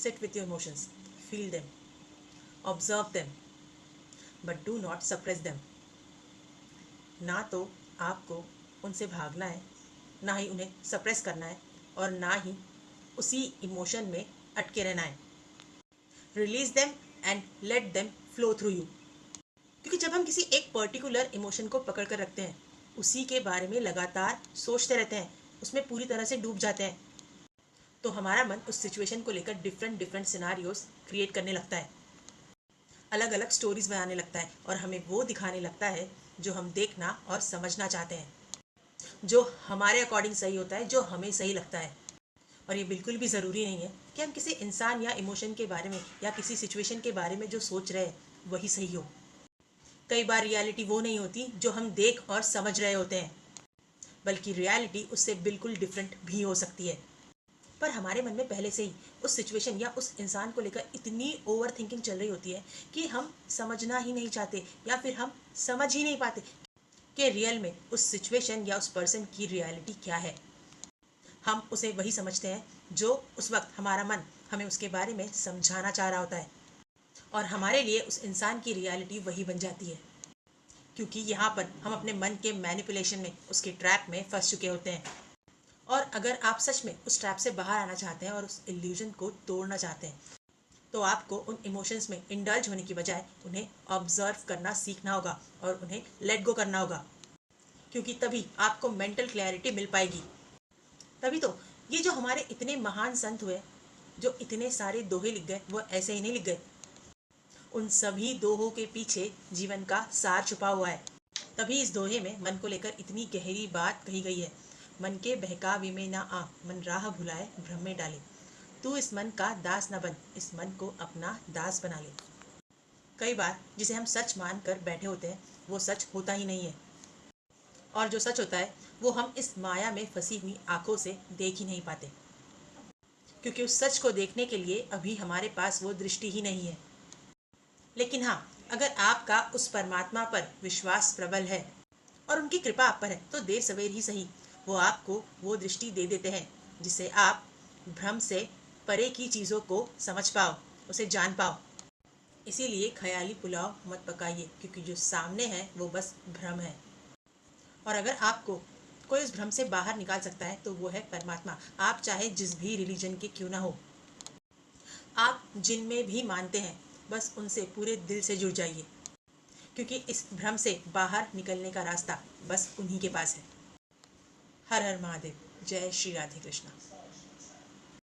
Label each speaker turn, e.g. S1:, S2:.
S1: Sit with your emotions, feel them, observe them, but do not suppress them. ना तो आपको उनसे भागना है, ना ही उन्हें सप्रेस करना है, और ना ही उसी इमोशन में अटके रहना है. Release them and let them flow through you. क्योंकि जब हम किसी एक पर्टिकुलर इमोशन को पकड़ कर रखते हैं, उसी के बारे में लगातार सोचते रहते हैं, उसमें पूरी तरह से डूब जाते हैं, तो हमारा मन उस सिचुएशन को लेकर डिफरेंट डिफरेंट सिनारियोज क्रिएट करने लगता है, अलग अलग स्टोरीज बनाने लगता है, और हमें वो दिखाने लगता है जो हम देखना और समझना चाहते हैं, जो हमारे अकॉर्डिंग सही होता है, जो हमें सही लगता है. और ये बिल्कुल भी ज़रूरी नहीं है कि हम किसी इंसान या इमोशन के बारे में या किसी सिचुएशन के बारे में जो सोच रहे हैं वही सही हो. कई बार रियलिटी वो नहीं होती जो हम देख और समझ रहे होते हैं, बल्कि रियलिटी उससे बिल्कुल डिफरेंट भी हो सकती है. पर हमारे मन में पहले से ही उस सिचुएशन या उस इंसान को लेकर इतनी ओवर थिंकिंग चल रही होती है कि हम समझना ही नहीं चाहते, या फिर हम समझ ही नहीं पाते कि रियल में उस सिचुएशन या उस पर्सन की रियलिटी क्या है. हम उसे वही समझते हैं जो उस वक्त हमारा मन हमें उसके बारे में समझाना चाह रहा होता है, और हमारे लिए उस इंसान की रियलिटी वही बन जाती है, क्योंकि यहाँ पर हम अपने मन के मैनिपुलेशन में, उसके ट्रैप में फंस चुके होते हैं. और अगर आप सच में उस ट्रैप से बाहर आना चाहते हैं और उस इल्यूजन को तोड़ना चाहते हैं, तो आपको उन इमोशंस में इंडल्ज होने की बजाय उन्हें ऑब्जर्व करना सीखना होगा और उन्हें लेट गो करना होगा, क्योंकि तभी आपको मेंटल क्लैरिटी मिल पाएगी. तभी तो ये जो हमारे इतने महान संत हुए, जो इतने सारे दोहे लिख गए, वो ऐसे ही नहीं लिख गए. उन सभी दोहों के पीछे जीवन का सार छुपा हुआ है. तभी इस दोहे में मन को लेकर इतनी गहरी बात कही गई है. मन के बहकावे में ना आ, मन राह भुलाए भ्रम में डाले. तू इस मन का दास न बन, इस मन को अपना दास बना ले. कई बार जिसे हम सच मान कर बैठे होते हैं, वो सच होता ही नहीं है, और जो सच होता है वो हम इस माया में फंसी हुई आंखों से देख ही नहीं पाते, क्योंकि उस सच को देखने के लिए अभी हमारे पास वो दृष्टि ही नहीं है. लेकिन हाँ, अगर आपका उस परमात्मा पर विश्वास प्रबल है और उनकी कृपा आप पर है, तो देर सवेर ही सही वो आपको वो दृष्टि दे देते हैं जिससे आप भ्रम से परे की चीज़ों को समझ पाओ, उसे जान पाओ. इसीलिए ख्याली पुलाव मत पकाइए, क्योंकि जो सामने है वो बस भ्रम है. और अगर आपको कोई उस भ्रम से बाहर निकाल सकता है तो वो है परमात्मा. आप चाहे जिस भी रिलीजन के क्यों ना हो, आप जिनमें भी मानते हैं, बस उनसे पूरे दिल से जुड़ जाइए, क्योंकि इस भ्रम से बाहर निकलने का रास्ता बस उन्हीं के पास है. हर हर महादेव. जय श्री राधे कृष्णा.